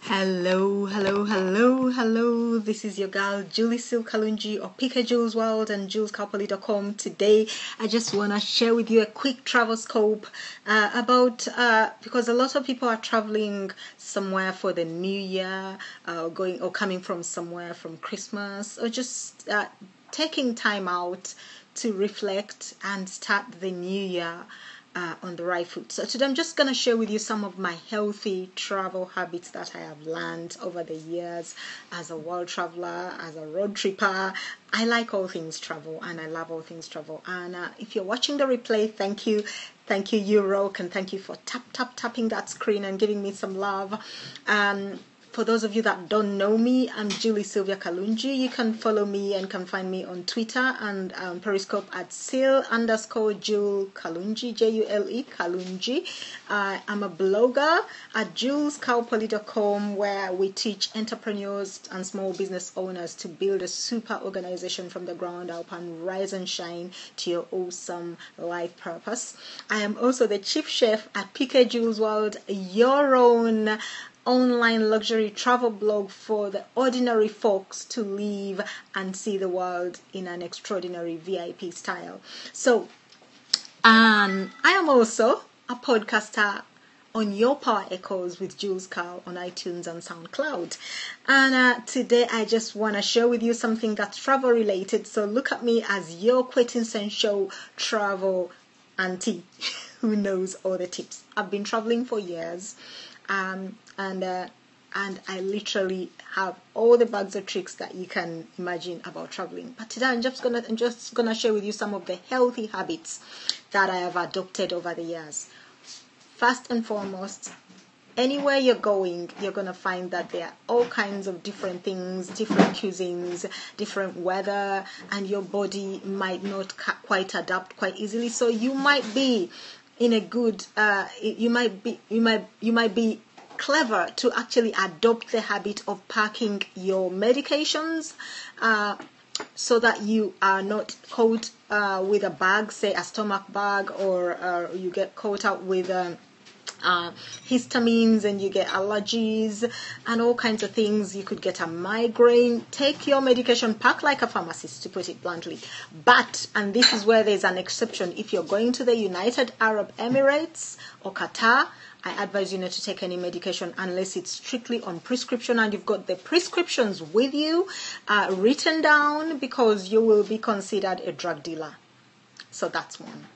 Hello. This is your girl Julie Sil Kalungi or Pick a Jules World and JulesCowpoly.com. Today, I just want to share with you a quick travel scope about because a lot of people are traveling somewhere for the new year, going or coming from somewhere from Christmas, or just taking time out to reflect and start the new year on the right foot. So today I'm just going to share with you some of my healthy travel habits that I have learned over the years as a world traveler, as a road tripper. I like all things travel and I love all things travel. And if you're watching the replay, thank you. Thank you, Euroke, and thank you for tapping that screen and giving me some love. For those of you that don't know me, I'm Julie Sylvia Kalungi. You can follow me and can find me on Twitter and Periscope at sil_Jule Kalungi, Jule Kalungi. I'm a blogger at JulesCowpoly.com, where we teach entrepreneurs and small business owners to build a super organization from the ground up and rise and shine to your awesome life purpose. I am also the chief chef at PK Jules World, your own online luxury travel blog for the ordinary folks to live and see the world in an extraordinary VIP style. So, I am also a podcaster on Your Power Echoes with Jules Cow on iTunes and SoundCloud. And today I just want to share with you something that's travel related. So look at me as your quintessential travel auntie who knows all the tips. I've been traveling for years. And I literally have all the bags of tricks that you can imagine about traveling. But today I'm just gonna share with you some of the healthy habits that I have adopted over the years. First and foremost, anywhere you're going, you're gonna find that there are all kinds of different things, different cuisines, different weather, and your body might not quite adapt quite easily. So you might be in a good, you might be clever to actually adopt the habit of packing your medications so that you are not caught with a bag, say a stomach bag, or you get caught out with histamines and you get allergies and all kinds of things. You could get a migraine. Take your medication, pack like a pharmacist, to put it bluntly. But, and this is where there's an exception, if you're going to the United Arab Emirates or Qatar, I advise you not to take any medication unless it's strictly on prescription and you've got the prescriptions with you written down, because you will be considered a drug dealer. So that's one.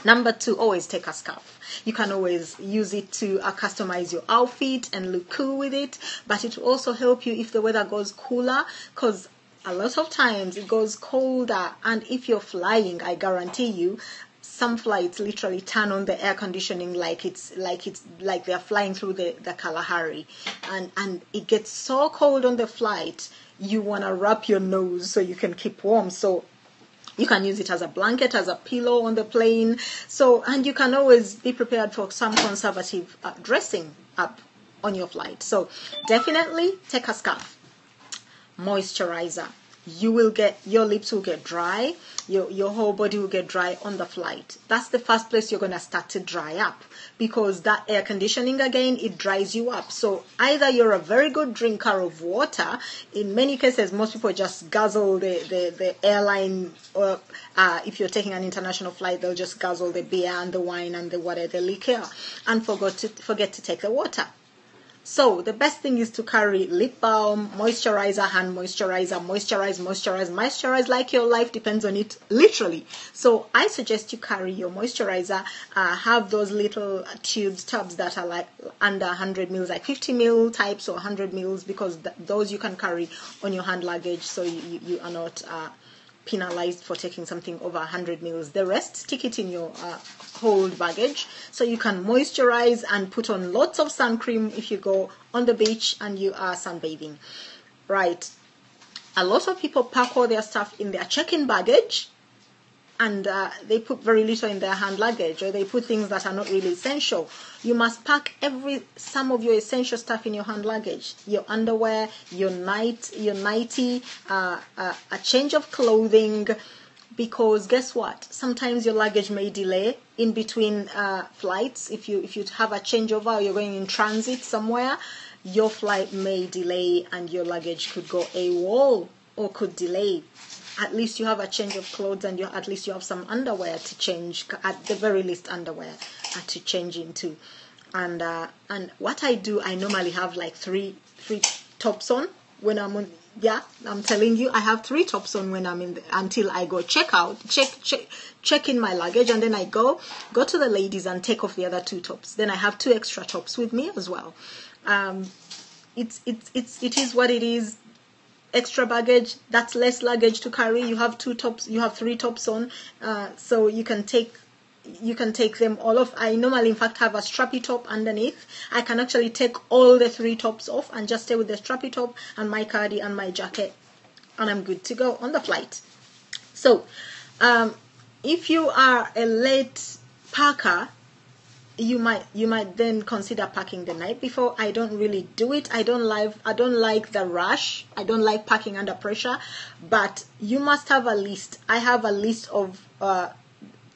Number two, always take a scarf. You can always use it to customize your outfit and look cool with it, but it will also help you if the weather goes cooler, because a lot of times it goes colder, and if you're flying, I guarantee you, some flights literally turn on the air conditioning like they're flying through the Kalahari, and it gets so cold on the flight, you want to wrap your nose so you can keep warm. So you can use it as a blanket, as a pillow on the plane. So, and you can always be prepared for some conservative dressing up on your flight. So definitely take a scarf. Moisturizer. Your lips will get dry, your whole body will get dry on the flight. That's the first place you're going to start to dry up, because that air conditioning, again, it dries you up. So either you're a very good drinker of water. In many cases, most people just guzzle the airline, or if you're taking an international flight, they'll just guzzle the beer and the wine and the water, the liquor, and forget to take the water. So the best thing is to carry lip balm, moisturizer, hand moisturizer, moisturize like your life depends on it, literally. So I suggest you carry your moisturizer, have those little tubs that are like under 100 mils, like 50 mil types or 100 mils, because those you can carry on your hand luggage, so you are not penalized for taking something over 100 mils. The rest, stick it in your hold baggage, so you can moisturize and put on lots of sun cream if you go on the beach and you are sunbathing. Right. A lot of people pack all their stuff in their check-in baggage, and they put very little in their hand luggage, or they put things that are not really essential. You must pack some of your essential stuff in your hand luggage. Your underwear, your nightie, a change of clothing, because guess what? Sometimes your luggage may delay in between flights. If you have a changeover, or you're going in transit somewhere, your flight may delay and your luggage could go AWOL or could delay. At least you have a change of clothes, and at least you have some underwear to change, at the very least underwear to change into. And what I do, I normally have like three tops on when I'm on. Yeah, I'm telling you, I have 3 tops on when I'm until I go check in my luggage, and then I go to the ladies and take off the other 2 tops. Then I have 2 extra tops with me as well. It is what it is. Extra baggage, that's less luggage to carry. You have 2 tops, you have 3 tops on, so you can take them all off. I normally in fact have a strappy top underneath. I can actually take all the 3 tops off and just stay with the strappy top and my cardi and my jacket, and I'm good to go on the flight. So if you are a late packer, you might then consider packing the night before. I don't really do it. I don't like the rush. I don't like packing under pressure, but you must have a list. I have a list of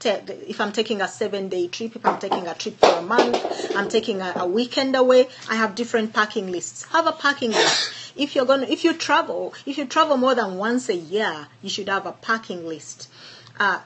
if I'm taking a 7-day trip, if I'm taking a trip for a month, I'm taking a weekend away, I have different packing lists. Have a packing list. If you travel more than once a year, you should have a packing list.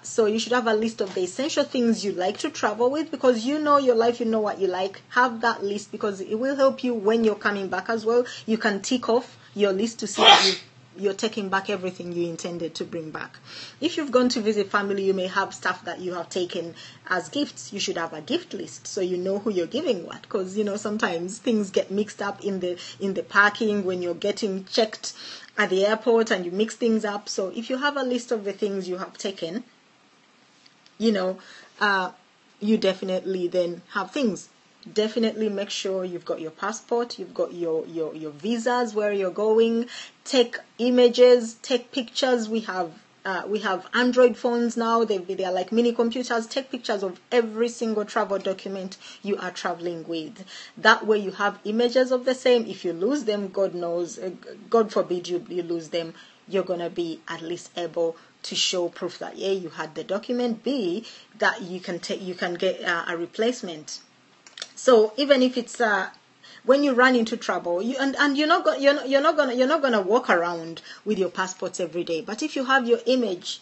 So you should have a list of the essential things you like to travel with, because you know your life, you know what you like. Have that list, because it will help you when you're coming back as well. You can tick off your list to see that you're taking back everything you intended to bring back. If you've gone to visit family, you may have stuff that you have taken as gifts. You should have a gift list so you know who you're giving what, because sometimes things get mixed up in the packing when you're getting checked at the airport, and you mix things up. So if you have a list of the things you have taken, you definitely then have things. Definitely make sure you've got your passport, you've got your visas, where you're going. Take images, take pictures. We have Android phones now. They are like mini computers. Take pictures of every single travel document you are traveling with. That way you have images of the same. If you lose them, God forbid you lose them, you're going to be at least able to show proof that A, you had the document, B, that you can get a replacement. So even if it's when you run into trouble, you're not gonna walk around with your passports every day. But if you have your image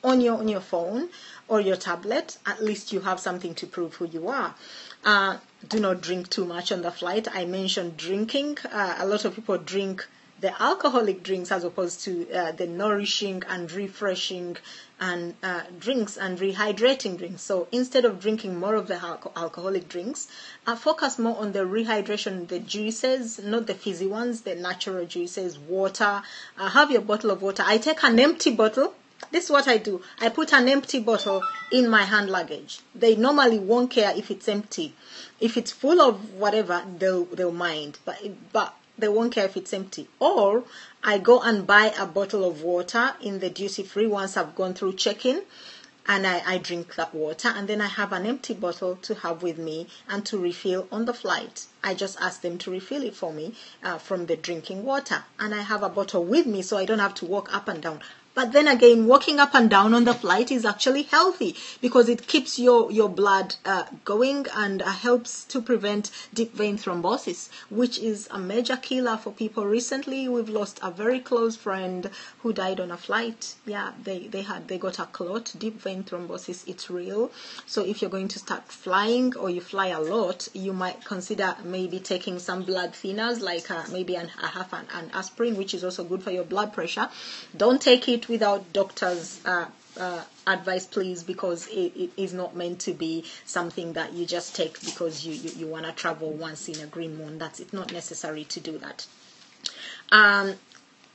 on your phone or your tablet, at least you have something to prove who you are. Do not drink too much on the flight. I mentioned drinking. A lot of people drink the alcoholic drinks as opposed to the nourishing and refreshing and drinks and rehydrating drinks. So instead of drinking more of the alcoholic drinks, focus more on the rehydration, the juices, not the fizzy ones, the natural juices, water. Have your bottle of water. I take an empty bottle. This is what I do. I put an empty bottle in my hand luggage. They normally won't care if it's empty. If it's full of whatever, they'll mind. But they won't care if it's empty. Or I go and buy a bottle of water in the duty free once I've gone through check-in, and I drink that water, and then I have an empty bottle to have with me and to refill on the flight. I just ask them to refill it for me from the drinking water, and I have a bottle with me so I don't have to walk up and down. But then again, walking up and down on the flight is actually healthy, because it keeps your blood going and helps to prevent deep vein thrombosis, which is a major killer for people. Recently, we've lost a very close friend who died on a flight. Yeah, they got a clot, deep vein thrombosis. It's real. So if you're going to start flying, or you fly a lot, you might consider maybe taking some blood thinners, like maybe a half an aspirin, which is also good for your blood pressure. Don't take it without doctor's advice, please, because it is not meant to be something that you just take because you want to travel once in a green moon. It's not necessary to do that.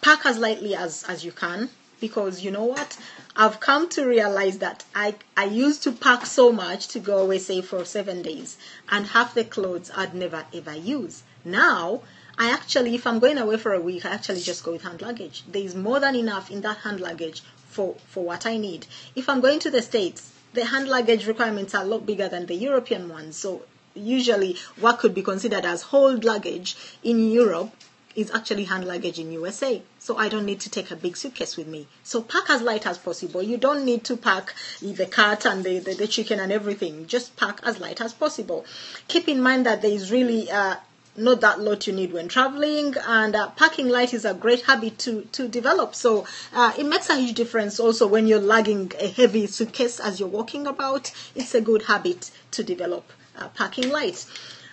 Pack as lightly as you can, because you know what? I've come to realize that I used to pack so much to go away, say, for 7 days, and half the clothes I'd never ever use. Now, I actually, if I'm going away for a week, I actually just go with hand luggage. There is more than enough in that hand luggage for what I need. If I'm going to the States, the hand luggage requirements are a lot bigger than the European ones. So usually what could be considered as hold luggage in Europe is actually hand luggage in USA. So I don't need to take a big suitcase with me. So pack as light as possible. You don't need to pack the cat and the chicken and everything. Just pack as light as possible. Keep in mind that there is really not that lot you need when traveling, and packing light is a great habit to develop. So it makes a huge difference also when you're lugging a heavy suitcase as you're walking about. It's a good habit to develop, packing light.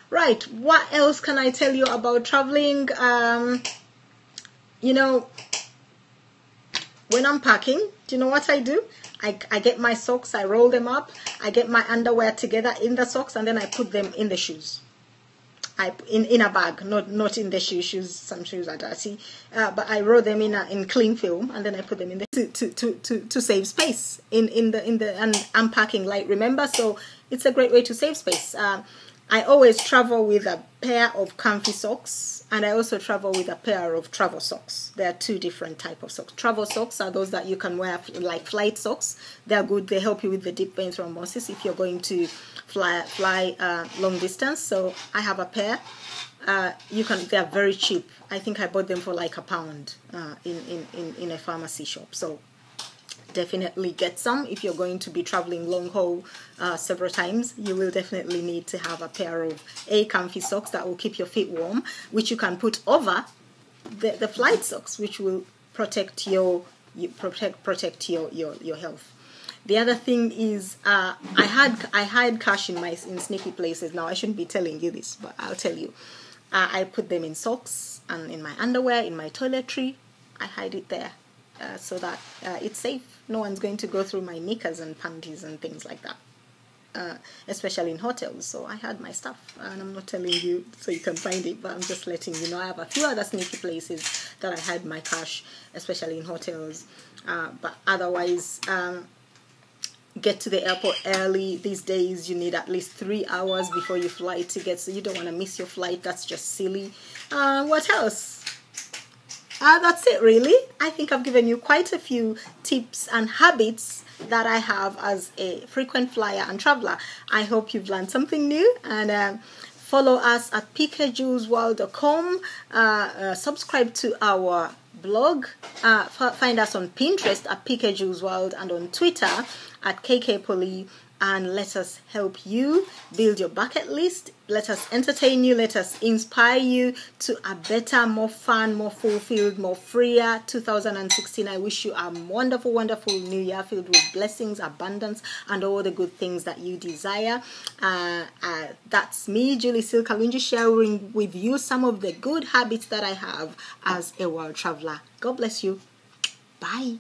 Right, what else can I tell you about traveling? You know, when I'm packing, do you know what I do? I get my socks, I roll them up, I get my underwear together in the socks, and then I put them in the shoes. In a bag, not in the shoes. Some shoes are dirty, but I roll them in cling film, and then I put them in the to save space in the unpacking light. Remember, so it's a great way to save space. I always travel with a pair of comfy socks, and I also travel with a pair of travel socks. There are two different types of socks. Travel socks are those that you can wear like flight socks. They're good. They help you with the deep vein thrombosis if you're going to fly long distance. So I have a pair. They're very cheap. I think I bought them for like £1 in a pharmacy shop. So definitely get some if you're going to be traveling long haul several times. You will definitely need to have a pair of comfy socks that will keep your feet warm, which you can put over the flight socks, which will protect your health. The other thing is I hide cash in sneaky places. Now I shouldn't be telling you this, but I'll tell you. I put them in socks and in my underwear, in my toiletry. I hide it there so that it's safe. No one's going to go through my knickers and panties and things like that, especially in hotels. So I had my stuff, and I'm not telling you so you can find it, but I'm just letting you know. I have a few other sneaky places that I hide my cash, especially in hotels. But otherwise, get to the airport early. These days, you need at least 3 hours before your flight to get, so you don't want to miss your flight. That's just silly. What else? That's it, really. I think I've given you quite a few tips and habits that I have as a frequent flyer and traveler. I hope you've learned something new, and follow us at pkjulesworld.com. Subscribe to our blog. Find us on Pinterest at pkjulesworld and on Twitter at kkpoly. And let us help you build your bucket list. Let us entertain you. Let us inspire you to a better, more fun, more fulfilled, more freer 2016. I wish you a wonderful, wonderful new year filled with blessings, abundance, and all the good things that you desire. That's me, Julie Kalungi, sharing with you some of the good habits that I have as a world traveler. God bless you. Bye.